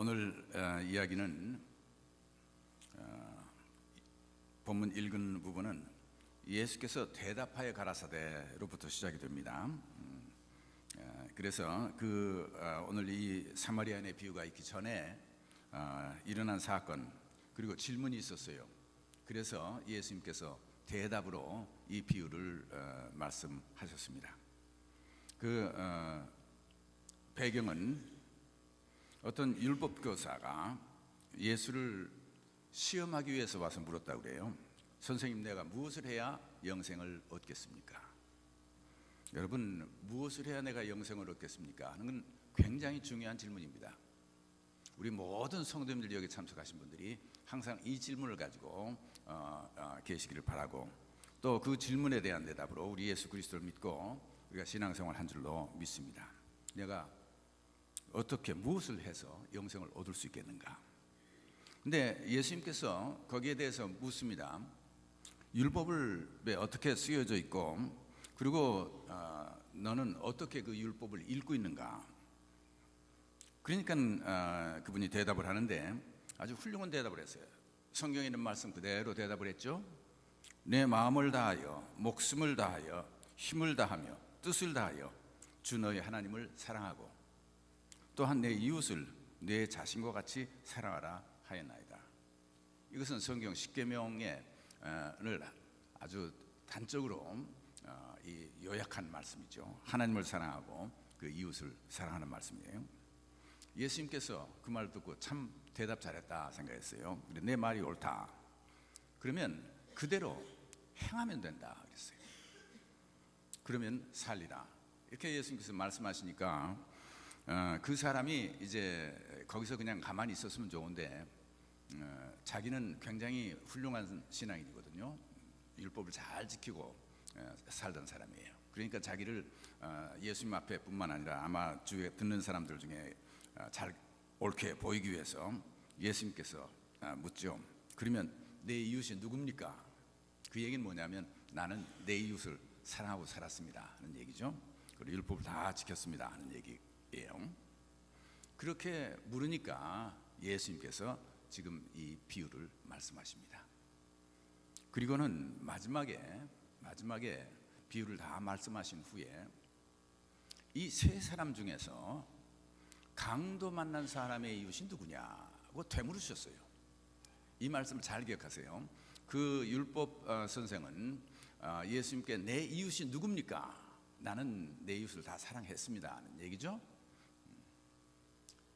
오늘 이야기는 본문 읽은 부분은 예수께서 대답하여 가라사대로부터 시작이 됩니다. 그래서 오늘 이 사마리아인의 비유가 있기 전에 일어난 사건 그리고 질문이 있었어요. 그래서 예수님께서 대답으로 이 비유를 말씀하셨습니다. 배경은 어떤 율법교사가 예수를 시험하기 위해서 와서 물었다고 그래요. 선생님, 내가 무엇을 해야 영생을 얻겠습니까? 여러분, 무엇을 해야 내가 영생을 얻겠습니까? 하는 건 굉장히 중요한 질문입니다. 우리 모든 성도님들 여기 참석하신 분들이 항상 이 질문을 가지고 계시기를 바라고, 또 그 질문에 대한 대답으로 우리 예수 그리스도를 믿고 우리가 신앙생활 한 줄로 믿습니다. 내가 어떻게 무엇을 해서 영생을 얻을 수 있겠는가? 근데 예수님께서 거기에 대해서 묻습니다. 율법을 어떻게 쓰여져 있고, 그리고 너는 어떻게 그 율법을 읽고 있는가? 그러니까 그분이 대답을 하는데 아주 훌륭한 대답을 했어요. 성경에 있는 말씀 그대로 대답을 했죠. 내 마음을 다하여 목숨을 다하여 힘을 다하며 뜻을 다하여 주 너의 하나님을 사랑하고 또한 내 이웃을 내 자신과 같이 사랑하라 하였나이다. 이것은 성경 십계명을 아주 단적으로 요약한 말씀이죠. 하나님을 사랑하고 그 이웃을 사랑하는 말씀이에요. 예수님께서 그 말을 듣고 참 대답 잘했다 생각했어요. 내 말이 옳다. 그러면 그대로 행하면 된다 그랬어요. 그러면 살리라. 이렇게 예수님께서 말씀하시니까 그 사람이 이제 거기서 그냥 가만히 있었으면 좋은데 자기는 굉장히 훌륭한 신앙인이거든요. 율법을 잘 지키고 살던 사람이에요. 그러니까 자기를 예수님 앞에 뿐만 아니라 아마 주위에 듣는 사람들 중에 잘 옳게 보이기 위해서 예수님께서 묻죠. 그러면 내 이웃이 누굽니까? 그 얘기는 뭐냐면 나는 내 이웃을 사랑하고 살았습니다 하는 얘기죠. 그리고 율법을 다 지켰습니다 하는 얘기예요. 그렇게 물으니까 예수님께서 지금 이 비유를 말씀하십니다. 그리고는 마지막에 비유를 다 말씀하신 후에 이 세 사람 중에서 강도 만난 사람의 이웃이 누구냐고 되물으셨어요. 이 말씀을 잘 기억하세요. 그 율법 선생은 예수님께 내 이웃이 누굽니까? 나는 내 이웃을 다 사랑했습니다 하는 얘기죠.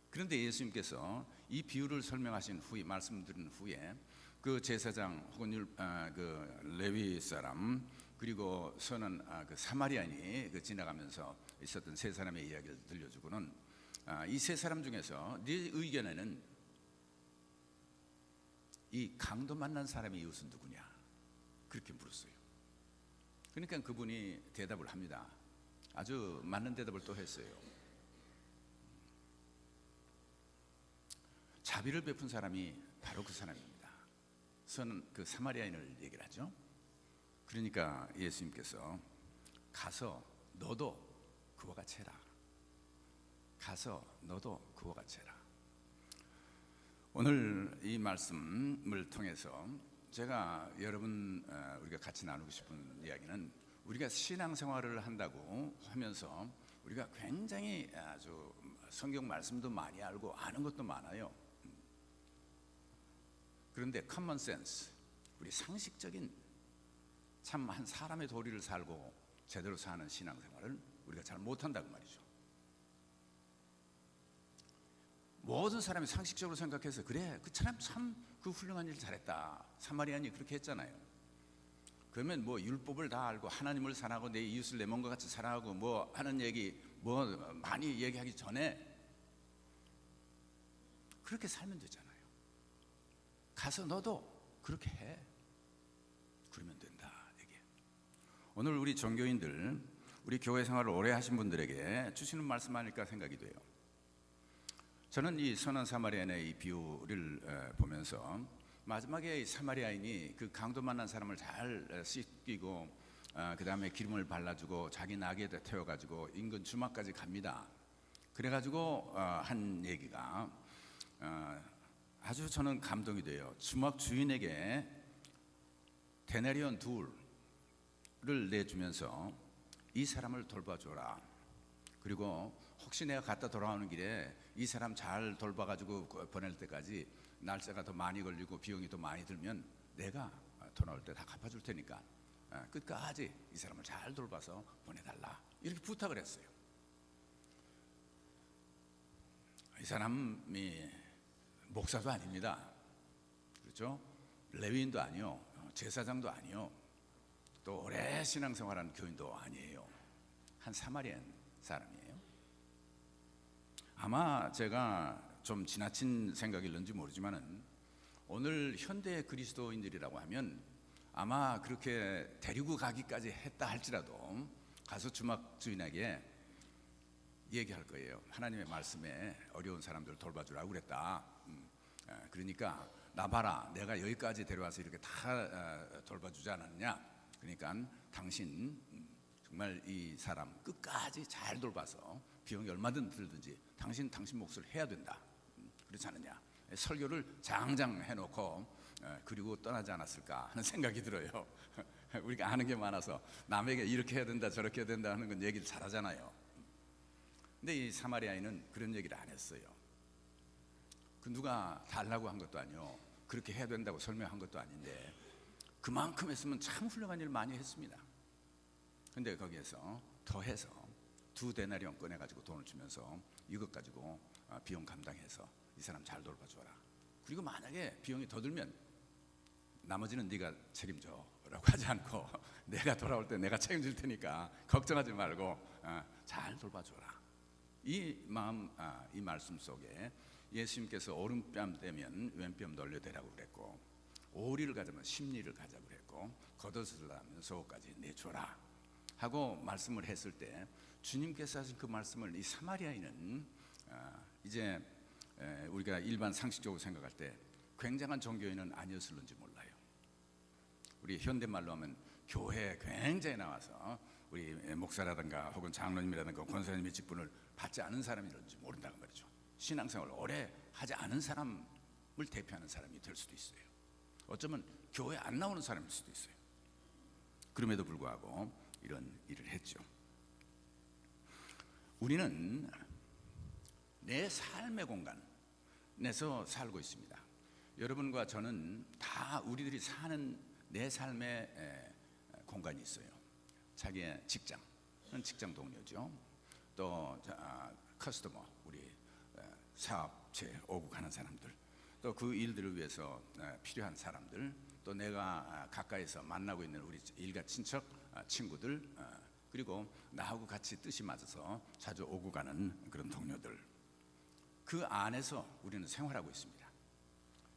그런데 예수님께서 이 비유를 설명하신 후에, 말씀드린 후에 그 제사장 혹은 그 레위 사람 그리고 선한 그 사마리아인이 지나가면서 있었던 세 사람의 이야기를 들려주고는 이 세 사람 중에서 네 의견에는 이 강도 만난 사람의 이웃은 누구냐? 그렇게 물었어요. 그러니까 그분이 대답을 합니다. 아주 맞는 대답을 또 했어요. 자비를 베푼 사람이 바로 그 사람입니다. 저는 그 사마리아인을 얘기를 하죠. 그러니까 예수님께서 가서 너도 그와 같이 해라. 가서 너도 그와 같이 해라. 오늘 이 말씀을 통해서 제가 우리가 같이 나누고 싶은 이야기는 우리가 신앙생활을 한다고 하면서 우리가 굉장히 아주 성경 말씀도 많이 알고 아는 것도 많아요. 그런데 common sense, 우리 상식적인 참 한 사람의 도리를 살고 제대로 사는 신앙생활을 우리가 잘 못한다고 말이죠. 모든 사람이 상식적으로 생각해서 그래, 그 사람 참 그 훌륭한 일 잘했다. 사마리아인이 그렇게 했잖아요. 그러면 뭐 율법을 다 알고 하나님을 사랑하고 내 이웃을 내 몸과 같이 사랑하고 뭐 하는 얘기 뭐 많이 얘기하기 전에 그렇게 살면 되잖아요. 가서 너도 그렇게 해. 그러면 된다. 이게 오늘 우리 종교인들, 우리 교회 생활을 오래 하신 분들에게 주시는 말씀 아닐까 생각이 돼요. 저는 이 선한 사마리아인의 이 비유를 보면서 마지막에 이 사마리아인이 그 강도 만난 사람을 잘 씻기고 그 다음에 기름을 발라주고 자기 나귀에다 태워가지고 인근 주막까지 갑니다. 그래가지고 한 얘기가 아주 저는 감동이 돼요. 주막 주인에게 데나리온 둘을 내주면서 이 사람을 돌봐줘라. 그리고 혹시 내가 갔다 돌아오는 길에 이 사람 잘 돌봐가지고 보낼 때까지 날짜가 더 많이 걸리고 비용이 더 많이 들면 내가 돌아올 때 다 갚아줄 테니까 끝까지 이 사람을 잘 돌봐서 보내달라. 이렇게 부탁을 했어요. 이 사람이 목사도 아닙니다. 그렇죠? 레위인도 아니요, 제사장도 아니요, 또 오래 신앙생활한 교인도 아니에요. 한 사마리안 사람이에요. 아마 제가 좀 지나친 생각일는지 모르지만은 오늘 현대 그리스도인들이라고 하면 아마 그렇게 데리고 가기까지 했다 할지라도 가서 주막 주인에게 얘기할 거예요. 하나님의 말씀에 어려운 사람들 돌봐주라고 그랬다. 그러니까 나 봐라, 내가 여기까지 데려와서 이렇게 다 돌봐주지 않았냐. 그러니까 당신 정말 이 사람 끝까지 잘 돌봐서 비용이 얼마든 들든지 당신 몫을 해야 된다. 그렇지 않느냐. 설교를 장장 해놓고 그리고 떠나지 않았을까 하는 생각이 들어요. 우리가 아는 게 많아서 남에게 이렇게 해야 된다 저렇게 해야 된다 하는 건 얘기를 잘하잖아요. 근데 이 사마리아인은 그런 얘기를 안 했어요. 그 누가 달라고 한 것도 아니요, 그렇게 해야 된다고 설명한 것도 아닌데 그만큼 했으면 참 훌륭한 일을 많이 했습니다. 근데 거기에서 더해서 2데나리온 꺼내가지고 돈을 주면서 이것 가지고 비용 감당해서 이 사람 잘 돌봐줘라. 그리고 만약에 비용이 더 들면 나머지는 네가 책임져 라고 하지 않고 내가 돌아올 때 내가 책임질 테니까 걱정하지 말고 잘 돌봐줘라. 이 마음, 이 말씀 속에 예수님께서 오른뺨 떼면 왼뺨 돌려대라고 그랬고, 오리를 가자면 십리를 가자고 그랬고, 겉옷을 하면 속옷까지 내줘라 하고 말씀을 했을 때 주님께서 하신 그 말씀을 이 사마리아인은 이제 우리가 일반 상식적으로 생각할 때 굉장한 종교인은 아니었을는지 몰라요. 우리 현대말로 하면 교회에 굉장히 나와서 우리 목사라든가 혹은 장로님이라든가 권사님의 직분을 받지 않은 사람이런지 모른다고 말이죠. 신앙생활을 오래 하지 않은 사람을 대표하는 사람이 될 수도 있어요. 어쩌면 교회 안 나오는 사람일 수도 있어요. 그럼에도 불구하고 이런 일을 했죠. 우리는 내 삶의 공간에서 살고 있습니다. 여러분과 저는 다 우리들이 사는 내 삶의 공간이 있어요. 자기의 직장 동료죠. 또 커스터머, 우리 사업체 오고 가는 사람들, 또 그 일들을 위해서 필요한 사람들, 또 내가 가까이서 만나고 있는 우리 일가 친척, 친구들, 그리고 나하고 같이 뜻이 맞아서 자주 오고 가는 그런 동료들, 그 안에서 우리는 생활하고 있습니다.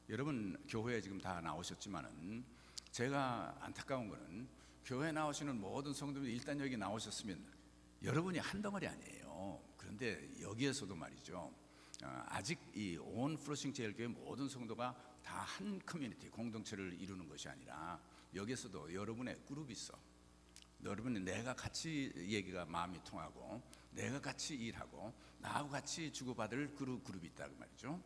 여러분 교회에 지금 다 나오셨지만은 제가 안타까운 거는 교회 나오시는 모든 성도들이 일단 여기 나오셨으면 여러분이 한 덩어리 아니에요. 그런데 여기에서도 말이죠, 아직 이 온 플러싱 제일교회 모든 성도가 다 한 커뮤니티 공동체를 이루는 것이 아니라 여기에서도 여러분의 그룹이 있어. 여러분이 내가 같이 얘기가 마음이 통하고 내가 같이 일하고 나하고 같이 주고받을 그룹이 있다고 말이죠.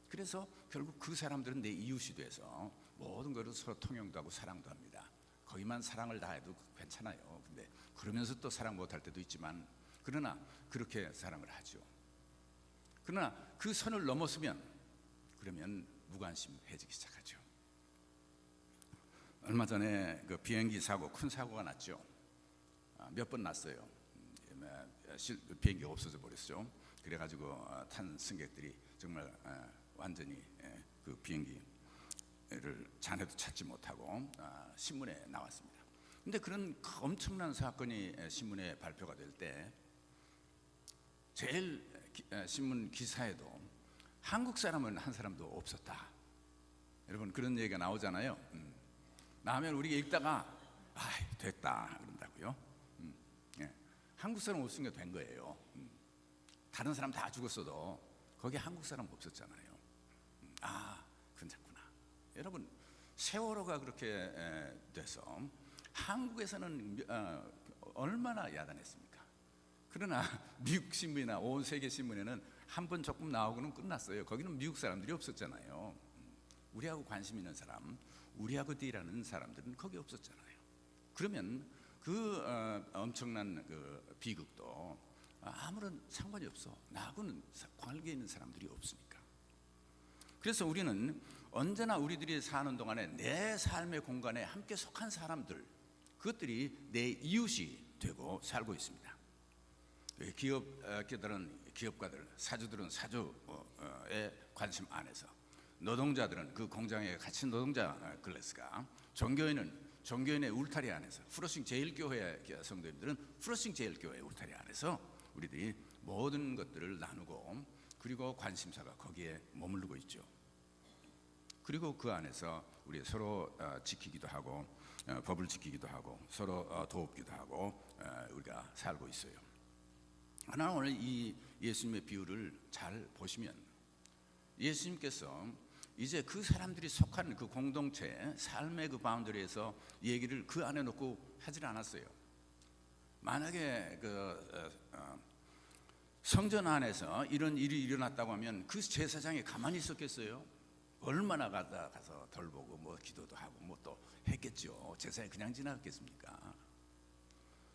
그래서 결국 그 사람들은 내 이웃이 돼서 모든 것을 서로 통용도 하고 사랑도 합니다. 거기만 사랑을 다해도 괜찮아요. 근데 그러면서 또 사랑 못할 때도 있지만, 그러나 그렇게 사랑을 하죠. 그러나 그 선을 넘었으면 그러면 무관심해지기 시작하죠. 얼마 전에 그 비행기 사고, 큰 사고가 났죠. 몇 번 났어요. 비행기가 없어져 버렸죠. 그래가지고 탄 승객들이 정말 완전히 그 비행기를 잔해도 찾지 못하고 신문에 나왔습니다. 근데 그런 엄청난 사건이 신문에 발표가 될 때 제일 신문 기사에도 한국 사람은 한 사람도 없었다. 여러분 그런 얘기가 나오잖아요. 나오면 우리가 읽다가 됐다 그런다고요. 한국 사람 없으니까 된 거예요. 다른 사람 다 죽었어도 거기 한국 사람 없었잖아요. 괜찮구나. 여러분 세월호가 그렇게 돼서 한국에서는 얼마나 야단했습니까? 그러나 미국 신문이나 온 세계 신문에는 한 번 조금 나오고는 끝났어요. 거기는 미국 사람들이 없었잖아요. 우리하고 관심 있는 사람, 우리하고 딜하는 사람들은 거기 없었잖아요. 그러면 그 엄청난 그 비극도 아무런 상관이 없어. 나하고는 관계 있는 사람들이 없으니까. 그래서 우리는 언제나 우리들이 사는 동안에 내 삶의 공간에 함께 속한 사람들, 그것들이 내 이웃이 되고 살고 있습니다. 기업가들, 사주들은 사주의 관심 안에서, 노동자들은 그 공장에 갇힌 노동자 클래스가, 종교인의 울타리 안에서, 프로싱 제일교회 성도님들은 프로싱 제일교회 울타리 안에서 우리들이 모든 것들을 나누고, 그리고 관심사가 거기에 머무르고 있죠. 그리고 그 안에서 우리 서로 지키기도 하고, 법을 지키기도 하고, 서로 도돕기도 하고, 우리가 살고 있어요. 하나, 오늘 이 예수님의 비유를 잘 보시면 예수님께서 이제 그 사람들이 속한 그 공동체, 삶의 그 바운더리에서 얘기를 그 안에 놓고 하질 않았어요. 만약에 성전 안에서 이런 일이 일어났다고 하면 그 제사장이 가만히 있었겠어요? 얼마나 가서 덜보고 뭐 기도도 하고 뭐 또 했겠죠. 제사에 그냥 지나갔겠습니까?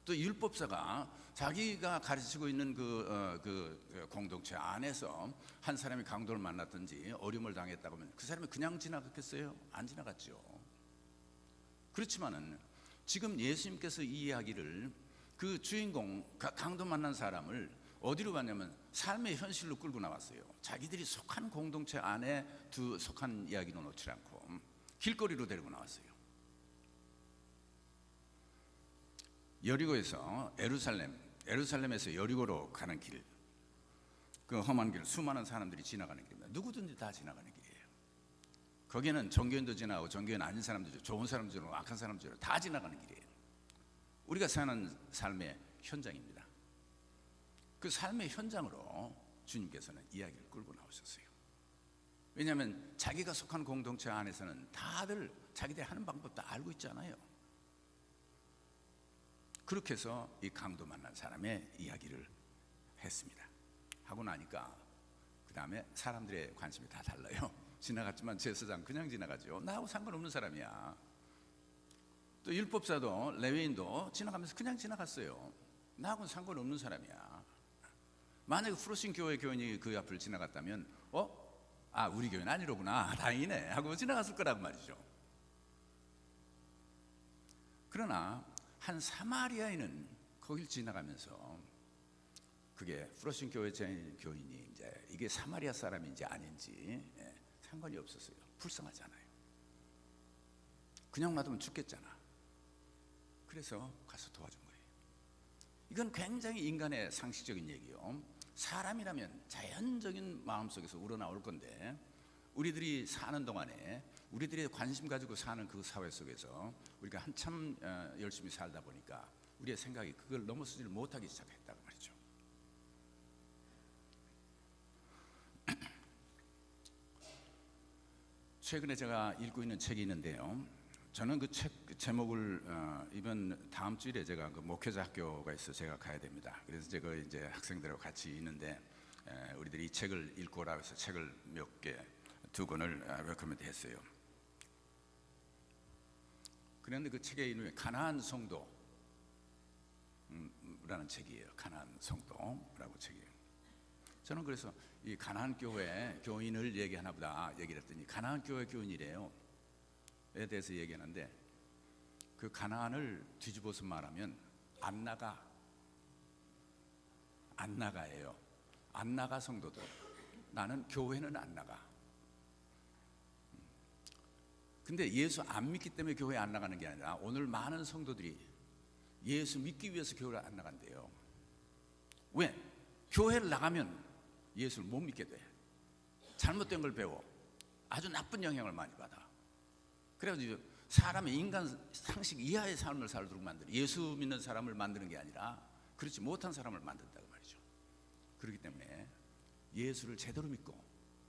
또 율법사가 자기가 가르치고 있는 그 공동체 안에서 한 사람이 강도를 만났든지 어려움을 당했다고 하면 그 사람이 그냥 지나갔겠어요? 안 지나갔죠. 그렇지만은 지금 예수님께서 이 이야기를, 그 주인공 강도 만난 사람을 어디로 갔냐면 삶의 현실로 끌고 나왔어요. 자기들이 속한 공동체 안에 속한 이야기로 놓지 않고 길거리로 데리고 나왔어요. 여리고에서 에루살렘에서 여리고로 가는 길, 그 험한 길, 수많은 사람들이 지나가는 길입니다. 누구든지 다 지나가는 길이에요. 거기에는 종교인도 지나고 종교인 아닌 사람들도, 좋은 사람들도 악한 사람들도 다 지나가는 길이에요. 우리가 사는 삶의 현장입니다. 그 삶의 현장으로 주님께서는 이야기를 끌고 나오셨어요. 왜냐하면 자기가 속한 공동체 안에서는 다들 자기들이 하는 방법 다 알고 있잖아요. 그렇게 해서 이 강도 만난 사람의 이야기를 했습니다. 하고 나니까 그 다음에 사람들의 관심이 다 달라요. 지나갔지만 제사장 그냥 지나가죠. 나하고 상관없는 사람이야. 또 율법사도 레위인도 지나가면서 그냥 지나갔어요. 나하고는 상관없는 사람이야. 만약에 프로싱 교회 교인이 그 앞을 지나갔다면 우리 교회는 아니로구나, 다행이네 하고 지나갔을 거라고 말이죠. 그러나 한 사마리아인은 거길 지나가면서, 그게 프로싱 교회 교인이 이제 이게 사마리아 사람인지 아닌지 상관이 없었어요. 불쌍하잖아요. 그냥 놔두면 죽겠잖아. 그래서 가서 도와준 거예요. 이건 굉장히 인간의 상식적인 얘기요. 사람이라면 자연적인 마음속에서 우러나올 건데, 우리들이 사는 동안에 우리들이 관심 가지고 사는 그 사회 속에서 우리가 한참 열심히 살다 보니까 우리의 생각이 그걸 넘어서지를 못하기 시작했다고 말이죠. 최근에 제가 읽고 있는 책이 있는데요. 저는 그 책 제목을 이번 다음 주일에 제가 그 목회자 학교가 있어 제가 가야 됩니다. 그래서 제가 이제 학생들하고 같이 있는데 우리들이 이 책을 읽고 오라고 해서 책을 몇 개, 2권을 레코멘드 했어요. 그런데 그 책의 이름이 가나안 성도라는 책이에요. 가나안 성도라고 책이에요. 저는 그래서 이 가나안 교회 교인을 얘기하나 보다 얘기를 했더니 가나안 교회 교인이래요. 에 대해서 얘기하는데, 그 가나안을 뒤집어서 말하면 안나가예요. 안나가 성도들. 나는 교회는 안 나가. 근데 예수 안 믿기 때문에 교회 안 나가는 게 아니라 오늘 많은 성도들이 예수 믿기 위해서 교회를 안 나간대요. 왜? 교회를 나가면 예수를 못 믿게 돼. 잘못된 걸 배워. 아주 나쁜 영향을 많이 받아. 그래가지고 사람의 인간 상식 이하의 삶을 살도록 만들어. 예수 믿는 사람을 만드는 게 아니라 그렇지 못한 사람을 만든다고 말이죠. 그렇기 때문에 예수를 제대로 믿고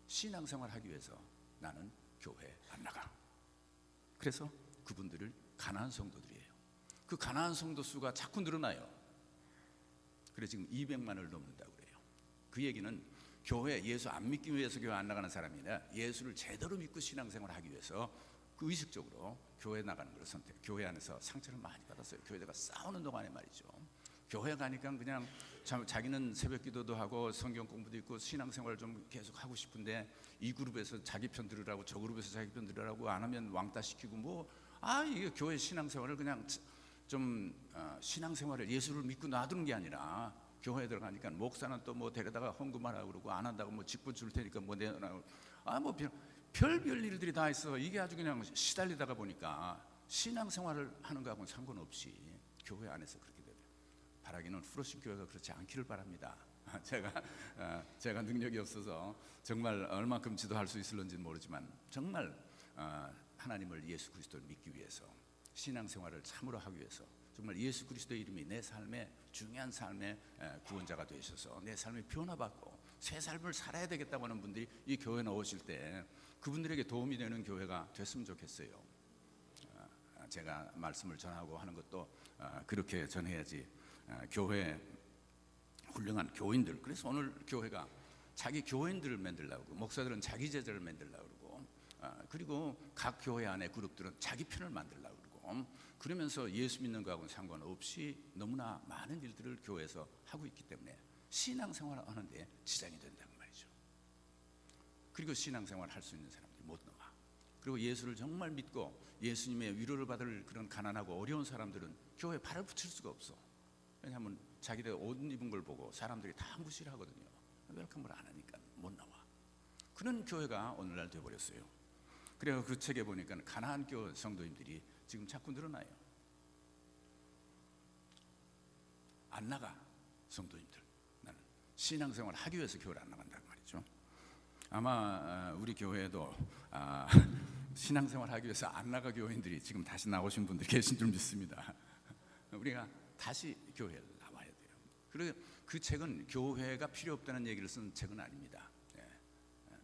신앙생활 하기 위해서 나는 교회 안 나가. 그래서 그분들을 가나안 성도들이에요. 그 가나안 성도 수가 자꾸 늘어나요. 그래서 지금 200만을 넘는다고 그래요. 그 얘기는 교회 예수 안 믿기 위해서 교회 안 나가는 사람이 아니라 예수를 제대로 믿고 신앙생활을 하기 위해서 그 의식적으로 교회 나가는 걸 선택. 교회 안에서 상처를 많이 받았어요. 교회가 싸우는 동안에 말이죠. 교회 가니까 그냥 자기는 새벽 기도도 하고 성경 공부도 있고 신앙생활을 좀 계속 하고 싶은데 이 그룹에서 자기 편 들으라고 저 그룹에서 자기 편 들으라고 안 하면 왕따 시키고 이게 교회 신앙생활을 그냥 좀 신앙생활을 예수를 믿고 놔두는 게 아니라 교회에 들어가니까 목사는 또 뭐 데려다가 헌금하라고 그러고 안 한다고 뭐 직분 줄 테니까 뭐 내놔라고 별별 일들이 다 있어. 이게 아주 그냥 시달리다가 보니까 신앙생활을 하는 거하고는 상관없이 교회 안에서 그렇게 돼요. 바라기는 프로신 교회가 그렇지 않기를 바랍니다. 제가 능력이 없어서 정말 얼마큼 지도할 수 있을런지는 모르지만 정말 하나님을 예수 그리스도를 믿기 위해서 신앙생활을 참으로 하기 위해서 정말 예수 그리스도의 이름이 내 삶의 중요한 삶의 구원자가 되셔서 내 삶이 변화받고 새 삶을 살아야 되겠다고 하는 분들이 이 교회에 나오실 때 그분들에게 도움이 되는 교회가 됐으면 좋겠어요. 제가 말씀을 전하고 하는 것도 그렇게 전해야지. 교회 훌륭한 교인들, 그래서 오늘 교회가 자기 교인들을 만들려고 그러고 목사들은 자기 제자를 만들려고 그러고 그리고 각 교회 안에 그룹들은 자기 편을 만들려고 그러고 그러면서 예수 믿는 거하고는 상관없이 너무나 많은 일들을 교회에서 하고 있기 때문에 신앙생활을 하는데 지장이 된다는 말이죠. 그리고 신앙생활을 할 수 있는 사람들이 못 나와. 그리고 예수를 정말 믿고 예수님의 위로를 받을 그런 가난하고 어려운 사람들은 교회에 발을 붙일 수가 없어. 왜냐하면 자기들 옷 입은 걸 보고 사람들이 다 무시를 하거든요. 웰컴을 안 하니까 못 나와. 그런 교회가 오늘날 돼버렸어요. 그래서 그 책에 보니까 가나안 교회 성도님들이 지금 자꾸 늘어나요. 안 나가. 성도님들, 나는 신앙생활을 하기 위해서 교회를 안 나간다고 말이죠. 아마 우리 교회에도 신앙생활 하기 위해서 안 나가 교인들이 지금 다시 나오신 분들이 계신 줄 믿습니다. 우리가 다시 교회를 나와야 돼요. 그리고 그 책은 교회가 필요 없다는 얘기를 쓴 책은 아닙니다.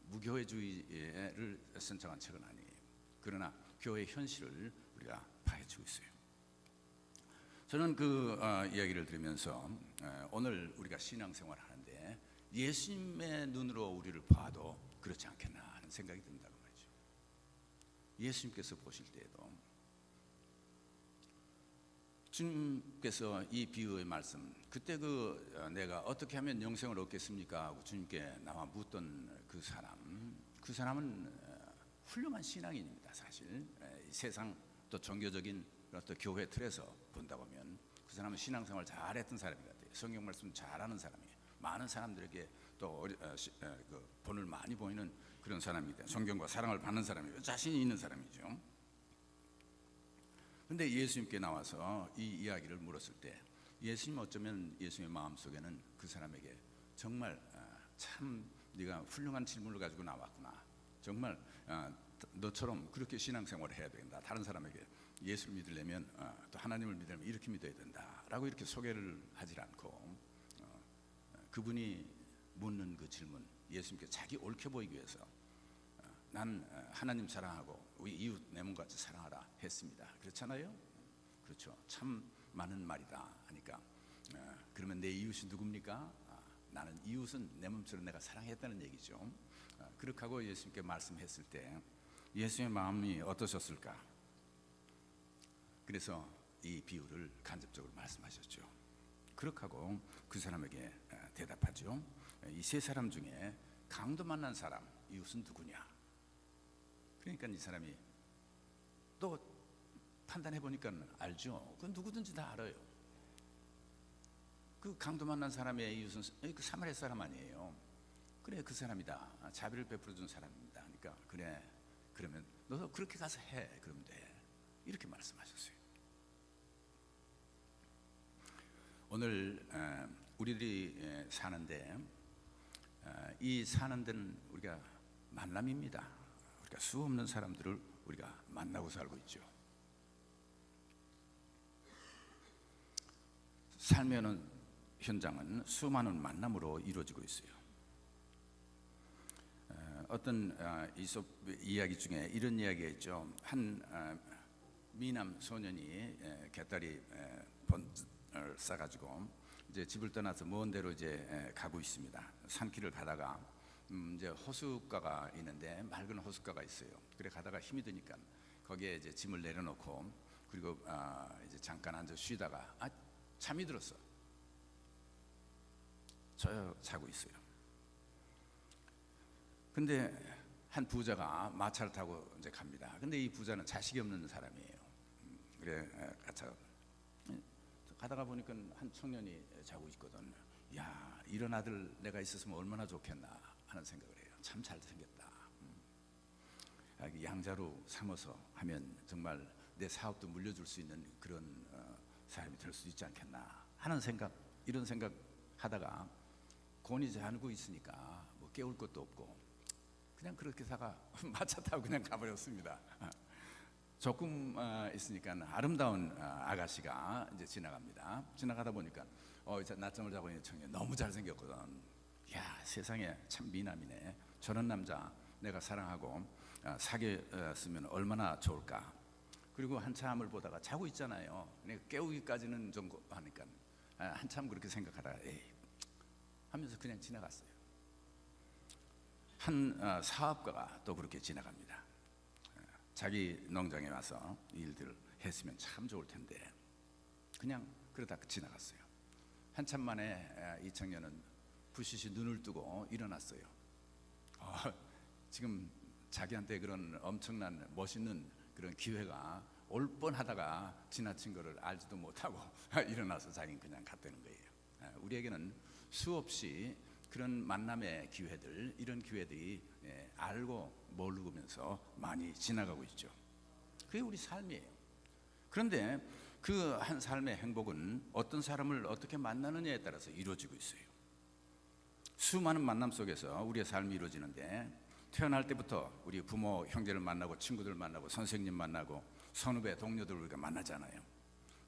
무교회주의를 선정한 책은 아니에요. 그러나 교회의 현실을 우리가 파헤치고 있어요. 저는 그 이야기를 들으면서 오늘 우리가 신앙생활을 하는데 예수님의 눈으로 우리를 봐도 그렇지 않겠나 하는 생각이 든다고 말이죠. 예수님께서 보실 때에도 주님께서 이 비유의 말씀, 그때 내가 어떻게 하면 영생을 얻겠습니까 하고 주님께 나와 묻던 그 사람은 훌륭한 신앙인입니다. 사실 세상 또 종교적인 또 교회 틀에서 본다 보면 그 사람은 신앙생활 잘했던 사람이 같아요. 성경 말씀 잘하는 사람이에요. 많은 사람들에게 또 본을 많이 보이는 그런 사람입니다. 성경과 사랑을 받는 사람이고 자신이 있는 사람이죠. 근데 예수님께 나와서 이 이야기를 물었을 때 예수님 어쩌면 예수님의 마음속에는 그 사람에게 정말 참 네가 훌륭한 질문을 가지고 나왔구나. 정말 너처럼 그렇게 신앙생활을 해야 된다. 다른 사람에게 예수를 믿으려면 또 하나님을 믿으려면 이렇게 믿어야 된다라고 이렇게 소개를 하질 않고 그분이 묻는 그 질문, 예수님께 자기 옳게 보이기 위해서 난 하나님 사랑하고 우리 이웃 내 몸같이 사랑하라 했습니다. 그렇잖아요? 그렇죠. 참 많은 말이다 하니까 그러면 내 이웃이 누굽니까? 나는 이웃은 내 몸처럼 내가 사랑했다는 얘기죠. 그렇게 하고 예수님께 말씀했을 때 예수의 마음이 어떠셨을까? 그래서 이 비유를 간접적으로 말씀하셨죠. 그렇게 하고 그 사람에게 대답하죠. 이 세 사람 중에 강도 만난 사람 이웃은 누구냐? 그러니까 이 사람이 또 판단해 보니까 알죠. 그건 누구든지 다 알아요. 그 강도 만난 사람의 이웃은 그 사마리아 사람 아니에요. 그래 그 사람이다. 자비를 베풀어 준 사람입니다. 그러니까 그래 그러면 너도 그렇게 가서 해. 그러면 돼. 이렇게 말씀하셨어요. 오늘 우리들이 사는데 이 사는 데는 우리가 만남입니다. 우리가 수 없는 사람들을 우리가 만나고 살고 있죠. 삶의 현장은 수많은 만남으로 이루어지고 있어요. 어떤 이솝 이야기 중에 이런 이야기가 있죠. 한 미남 소년이 개다리 번을 싸가지고 이제 집을 떠나서 먼 데로 이제 가고 있습니다. 산길을 가다가 이제 호숫가가 있는데 맑은 호숫가가 있어요. 그래 가다가 힘이 드니까 거기에 이제 짐을 내려놓고 그리고 이제 잠깐 앉아 쉬다가 잠이 들었어. 저 자고 있어요. 근데 한 부자가 마차를 타고 이제 갑니다. 근데 이 부자는 자식이 없는 사람이에요. 그래 가다가 보니까 한 청년이 자고 있거든. 야, 이런 아들 내가 있었으면 얼마나 좋겠나 하는 생각을 해요. 참 잘생겼다. 양자로 삼아서 하면 정말 내 사업도 물려줄 수 있는 그런 사람이 될 수 있지 않겠나 하는 생각, 이런 생각 하다가 곤히 자고 있으니까 뭐 깨울 것도 없고 그냥 그렇게 사가 마차 타고 그냥 가버렸습니다. 조금 있으니까 아름다운 아가씨가 이제 지나갑니다. 지나가다 보니까 이제 낮잠을 자고 있는 청년 너무 잘생겼거든. 야, 세상에 참 미남이네. 저런 남자 내가 사랑하고 사귀었으면 얼마나 좋을까. 그리고 한참을 보다가 자고 있잖아요. 내가 깨우기까지는 좀 하니까 한참 그렇게 생각하다가 에이 하면서 그냥 지나갔어요. 한 사업가가 또 그렇게 지나갑니다. 자기 농장에 와서 일들을 했으면 참 좋을 텐데 그냥 그러다 지나갔어요. 한참 만에 이 청년은 부시시 눈을 뜨고 일어났어요. 지금 자기한테 그런 엄청난 멋있는 그런 기회가 올 뻔하다가 지나친 거를 알지도 못하고 일어나서 자기는 그냥 갔다는 거예요. 우리에게는 수없이 그런 만남의 기회들, 이런 기회들이 알고 모르면서 많이 지나가고 있죠. 그게 우리 삶이에요. 그런데 그 한 삶의 행복은 어떤 사람을 어떻게 만나느냐에 따라서 이루어지고 있어요. 수많은 만남 속에서 우리의 삶이 이루어지는데 태어날 때부터 우리 부모, 형제를 만나고 친구들 만나고 선생님 만나고 선후배, 동료들 우리가 만나잖아요.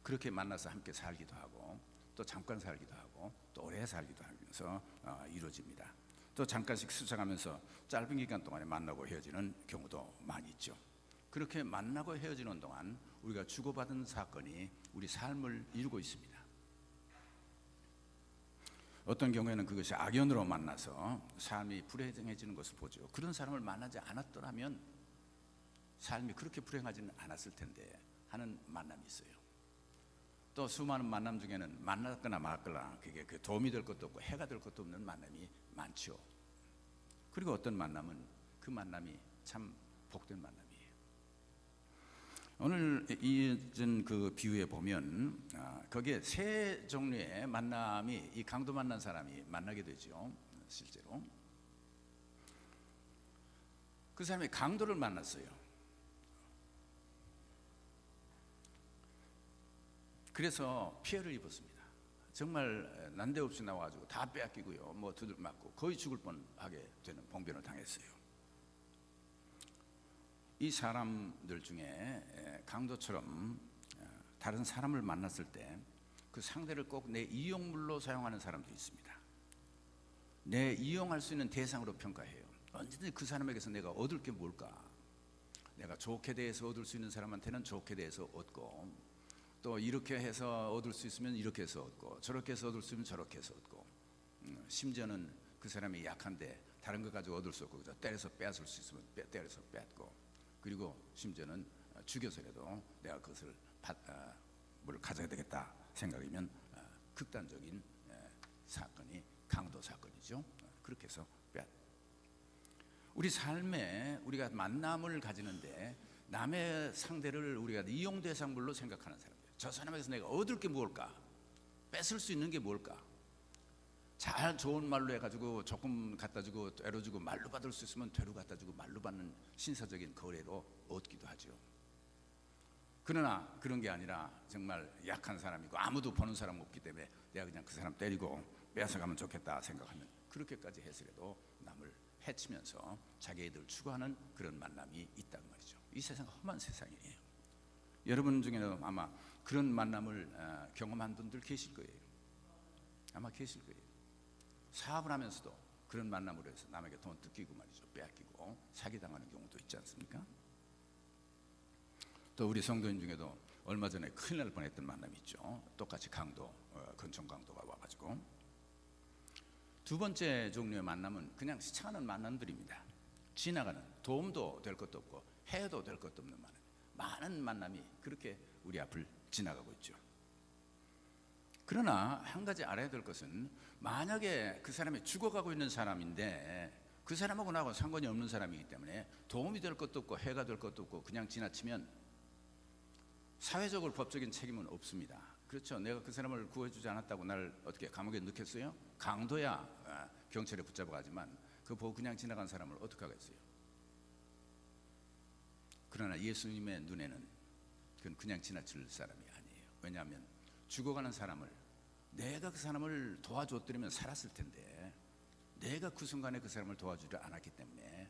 그렇게 만나서 함께 살기도 하고 또 잠깐 살기도 하고 또 오래 살기도 하면서 이루어집니다. 또 잠깐씩 스쳐가면서 짧은 기간 동안에 만나고 헤어지는 경우도 많이 있죠. 그렇게 만나고 헤어지는 동안 우리가 주고받은 사건이 우리 삶을 이루고 있습니다. 어떤 경우에는 그것이 악연으로 만나서 삶이 불행해지는 것을 보죠. 그런 사람을 만나지 않았더라면 삶이 그렇게 불행하지는 않았을 텐데 하는 만남이 있어요. 또 수많은 만남 중에는 만났거나 말거나 그게 도움이 될 것도 없고 해가 될 것도 없는 만남이 많죠. 그리고 어떤 만남은 그 만남이 참 복된 만남이에요. 오늘 이전 그 비유에 보면 거기에 세 종류의 만남이 이 강도 만난 사람이 만나게 되죠. 실제로 그 사람이 강도를 만났어요. 그래서 피해를 입었습니다. 정말 난데없이 나와가지고 다 빼앗기고요, 뭐 두들 맞고 거의 죽을 뻔하게 되는 봉변을 당했어요. 이 사람들 중에 강도처럼 다른 사람을 만났을 때 그 상대를 꼭 내 이용물로 사용하는 사람도 있습니다. 내 이용할 수 있는 대상으로 평가해요. 언제든지 그 사람에게서 내가 얻을 게 뭘까? 내가 좋게 대해서 얻을 수 있는 사람한테는 좋게 대해서 얻고, 또 이렇게 해서 얻을 수 있으면 이렇게 해서 얻고, 저렇게 해서 얻을 수 있으면 저렇게 해서 얻고, 심지어는 그 사람이 약한데 다른 거 가지고 얻을 수 없고 때려서 빼앗을 수 있으면 때려서 뺏고, 그리고 심지어는 죽여서라도 내가 그것을 뭘 가져야 되겠다 생각이면 극단적인 사건이 강도 사건이죠. 그렇게 해서 우리 삶에 우리가 만남을 가지는데 남의 상대를 우리가 이용 대상물로 생각하는 사람들, 저 사람에게서 내가 얻을 게 뭘까? 뺏을 수 있는 게 뭘까? 잘 좋은 말로 해가지고 조금 갖다 주고 때려 주고 말로 받을 수 있으면 되로 갖다 주고 말로 받는 신사적인 거래로 얻기도 하죠. 그러나 그런 게 아니라 정말 약한 사람이고 아무도 보는 사람 없기 때문에 내가 그냥 그 사람 때리고 뺏어가면 좋겠다 생각하면 그렇게까지 해서라도 남을 해치면서 자기애들 추구하는 그런 만남이 있단 말이죠. 이 세상 험한 세상이에요. 여러분 중에는 아마 그런 만남을 경험한 분들 계실 거예요. 아마 계실 거예요. 사업을 하면서도 그런 만남으로 해서 남에게 돈 뜯기고 말이죠, 빼앗기고 사기당하는 경우도 있지 않습니까? 또 우리 성도님 중에도 얼마 전에 큰일 날 뻔했던 만남이 있죠. 똑같이 건청 강도가 와가지고. 두 번째 종류의 만남은 그냥 스쳐가는 만남들입니다. 지나가는, 도움도 될 것도 없고 해도 될 것도 없는 만남. 많은 만남이 그렇게 우리 앞을 지나가고 있죠. 그러나 한 가지 알아야 될 것은, 만약에 그 사람이 죽어가고 있는 사람인데 그 사람하고 나하고 상관이 없는 사람이기 때문에 도움이 될 것도 없고 해가 될 것도 없고 그냥 지나치면 사회적으로 법적인 책임은 없습니다. 그렇죠. 내가 그 사람을 구해주지 않았다고 날 어떻게 감옥에 넣겠어요? 강도야 경찰에 붙잡아 가지만 그 보고 그냥 지나간 사람을 어떻게 하겠어요? 그러나 예수님의 눈에는 그건 그냥 지나칠 사람이 아니에요. 왜냐하면 죽어가는 사람을, 내가 그 사람을 도와줬더라면 살았을 텐데 내가 그 순간에 그 사람을 도와주지 않았기 때문에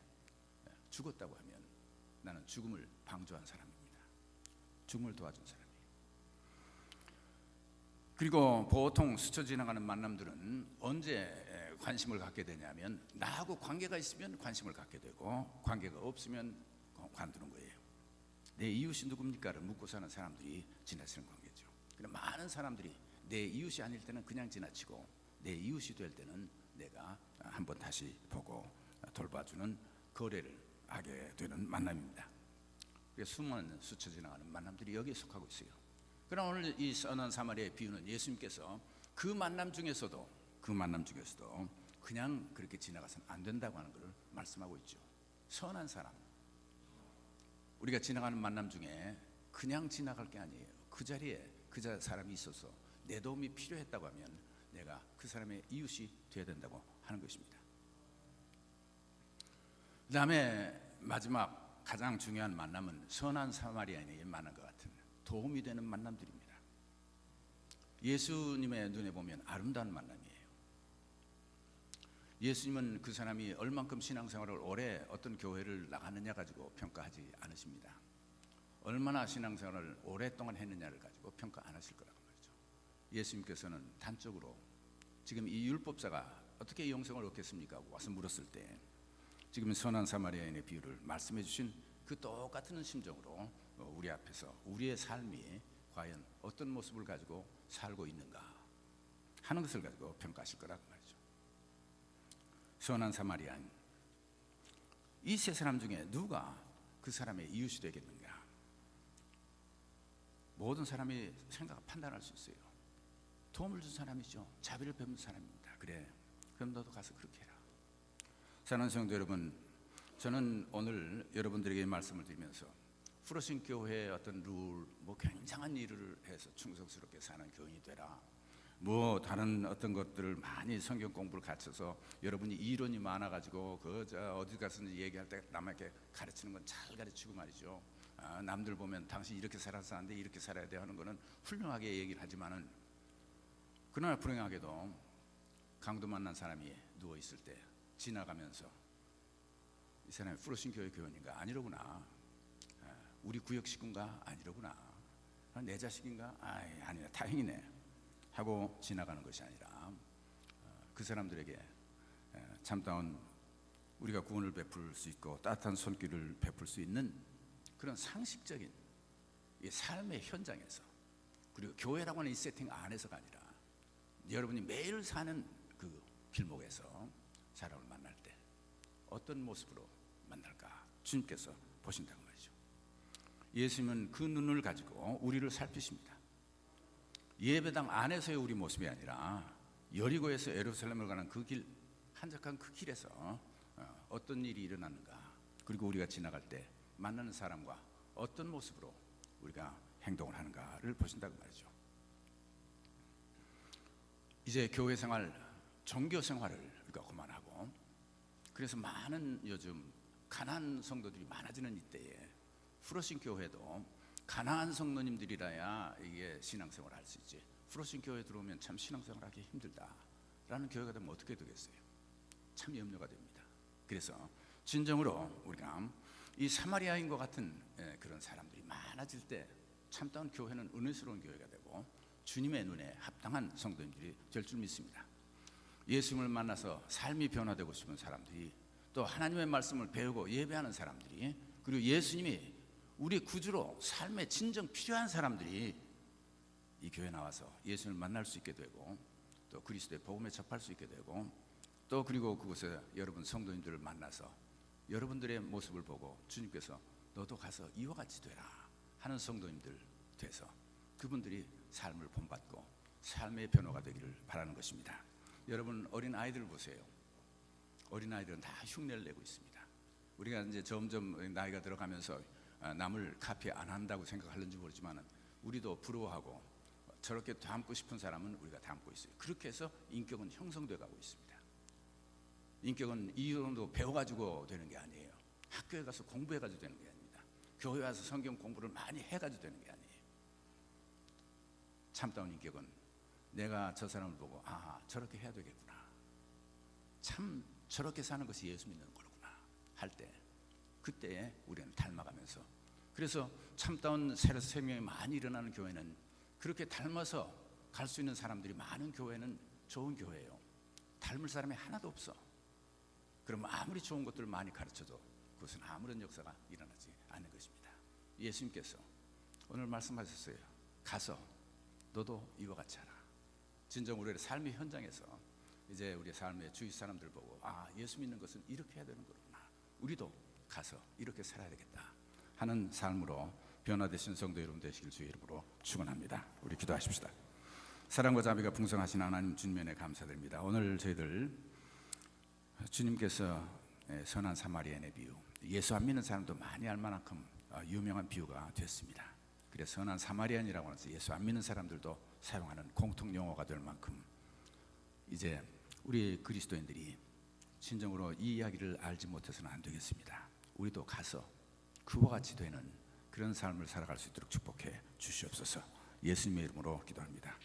죽었다고 하면 나는 죽음을 방조한 사람입니다. 죽음을 도와준 사람이에요. 그리고 보통 스쳐 지나가는 만남들은 언제 관심을 갖게 되냐면, 나하고 관계가 있으면 관심을 갖게 되고 관계가 없으면 관두는 거예요. 내 이웃이 누굽니까를 묻고 사는 사람들이 지나치는 관계죠. 그런데 많은 사람들이 내 이웃이 아닐 때는 그냥 지나치고 내 이웃이 될 때는 내가 한번 다시 보고 돌봐주는 거래를 하게 되는 만남입니다. 수많은 스쳐 지나가는 만남들이 여기에 속하고 있어요. 그러나 오늘 이 선한 사마리아의 비유는 예수님께서 그 만남 중에서도 그냥 그렇게 지나가서는 안 된다고 하는 것을 말씀하고 있죠. 선한 사람, 우리가 지나가는 만남 중에 그냥 지나갈 게 아니에요. 그 자리에 그 사람이 있어서 내 도움이 필요했다고 하면 내가 그 사람의 이웃이 되어야 된다고 하는 것입니다. 그 다음에 마지막 가장 중요한 만남은 선한 사마리아인의 만남과 같은 도움이 되는 만남들입니다. 예수님의 눈에 보면 아름다운 만남이에요. 예수님은 그 사람이 얼만큼 신앙생활을 오래 어떤 교회를 나갔느냐 가지고 평가하지 않으십니다. 얼마나 신앙생활을 오랫동안 했느냐를 가지고 평가 안 하실 거라고 말이죠. 예수님께서는 단적으로 지금 이 율법자가 어떻게 영생을 얻겠습니까? 와서 물었을 때 지금 선한 사마리아인의 비유를 말씀해 주신 그 똑같은 심정으로 우리 앞에서 우리의 삶이 과연 어떤 모습을 가지고 살고 있는가 하는 것을 가지고 평가하실 거라고 말이죠. 선한 사마리아인, 이 세 사람 중에 누가 그 사람의 이웃이 되겠는가? 모든 사람이 판단할 수 있어요. 도움을 준 사람이죠. 자비를 베푼 사람입니다. 그래, 그럼 너도 가서 그렇게 해라. 사랑하는 성도 여러분, 저는 오늘 여러분들에게 말씀을 드리면서 프로신 교회의 어떤 룰, 굉장한 일을 해서 충성스럽게 사는 교인이 되라, 다른 어떤 것들을 많이 성경 공부를 갖춰서 여러분이 이론이 많아가지고 어디 가서든지 얘기할 때 남에게 가르치는 건 잘 가르치고 말이죠. 남들 보면 당신 이렇게 살아서 안 돼, 이렇게 살아야 돼 하는 거는 훌륭하게 얘기를 하지만은, 그러나 불행하게도 강도 만난 사람이 누워 있을 때 지나가면서 이 사람이 프로신 교회 교원인가? 아니로구나. 우리 구역 식구인가? 아니로구나. 내 자식인가? 아니네, 다행이네 하고 지나가는 것이 아니라 그 사람들에게 참다운 우리가 구원을 베풀 수 있고 따뜻한 손길을 베풀 수 있는 그런 상식적인 이 삶의 현장에서, 그리고 교회라고 하는 이 세팅 안에서가 아니라 여러분이 매일 사는 그 길목에서 사람을 만날 때 어떤 모습으로 만날까 주님께서 보신다고 말이죠. 예수님은 그 눈을 가지고 우리를 살피십니다. 예배당 안에서의 우리 모습이 아니라 여리고에서 예루살렘을 가는 그 길, 한적한 그 길에서 어떤 일이 일어났는가, 그리고 우리가 지나갈 때 만나는 사람과 어떤 모습으로 우리가 행동을 하는가를 보신다고 말이죠. 이제 교회 생활, 종교 생활을 우리가 그만하고, 그래서 많은 요즘 가난한 성도들이 많아지는 이때에 프로신 교회도 가난한 성도님들이라야 이게 신앙생활을 할 수 있지, 프로신 교회 들어오면 참 신앙생활하기 힘들다라는 교회가 되면 어떻게 되겠어요? 참 염려가 됩니다. 그래서 진정으로 우리가 이 사마리아인과 같은 그런 사람들이 많아질 때 참다운 교회는 은혜스러운 교회가 되고 주님의 눈에 합당한 성도님들이 될 줄 믿습니다. 예수님을 만나서 삶이 변화되고 싶은 사람들이, 또 하나님의 말씀을 배우고 예배하는 사람들이, 그리고 예수님이 우리 구주로 삶에 진정 필요한 사람들이 이 교회 나와서 예수님을 만날 수 있게 되고 또 그리스도의 복음에 접할 수 있게 되고 또 그리고 그곳에 여러분 성도님들을 만나서 여러분들의 모습을 보고 주님께서 너도 가서 이와 같이 되라 하는 성도님들 돼서 그분들이 삶을 본받고 삶의 변호가 되기를 바라는 것입니다. 여러분 어린 아이들 보세요. 어린 아이들은 다 흉내를 내고 있습니다. 우리가 이제 점점 나이가 들어가면서 남을 카피 안 한다고 생각하는지 모르지만 우리도 부러워하고 저렇게 닮고 싶은 사람은 우리가 닮고 있어요. 그렇게 해서 인격은 형성돼 가고 있습니다. 인격은 이 정도 배워가지고 되는 게 아니에요. 학교에 가서 공부해가지고 되는 게 아닙니다. 교회 와서 성경 공부를 많이 해가지고 되는 게 아니에요. 참다운 인격은 내가 저 사람을 보고 아 저렇게 해야 되겠구나, 참 저렇게 사는 것이 예수 믿는 거구나 할 때 그때에 우리는 닮아가면서, 그래서 참다운 새로 생명이 많이 일어나는 교회는 그렇게 닮아서 갈 수 있는 사람들이 많은 교회는 좋은 교회예요. 닮을 사람이 하나도 없어. 그러면 아무리 좋은 것들을 많이 가르쳐도 그것은 아무런 역사가 일어나지 않는 것입니다. 예수님께서 오늘 말씀하셨어요. 가서 너도 이와 같이 하라. 진정 우리의 삶의 현장에서 이제 우리의 삶의 주위 사람들 보고 아 예수 믿는 것은 이렇게 해야 되는 거구나, 우리도 가서 이렇게 살아야 되겠다 하는 삶으로 변화되신 성도 여러분 되시길 주의 이름으로 축원합니다. 우리 기도하십시다. 사랑과 자비가 풍성하신 하나님 주님 은혜 감사드립니다. 오늘 저희들 주님께서 선한 사마리아인의 비유, 예수 안 믿는 사람도 많이 알 만큼 유명한 비유가 됐습니다. 그래서 선한 사마리아인이라고 해서 예수 안 믿는 사람들도 사용하는 공통 용어가 될 만큼 이제 우리 그리스도인들이 진정으로 이 이야기를 알지 못해서는 안 되겠습니다. 우리도 가서 그와 같이 되는 그런 삶을 살아갈 수 있도록 축복해 주시옵소서. 예수님의 이름으로 기도합니다.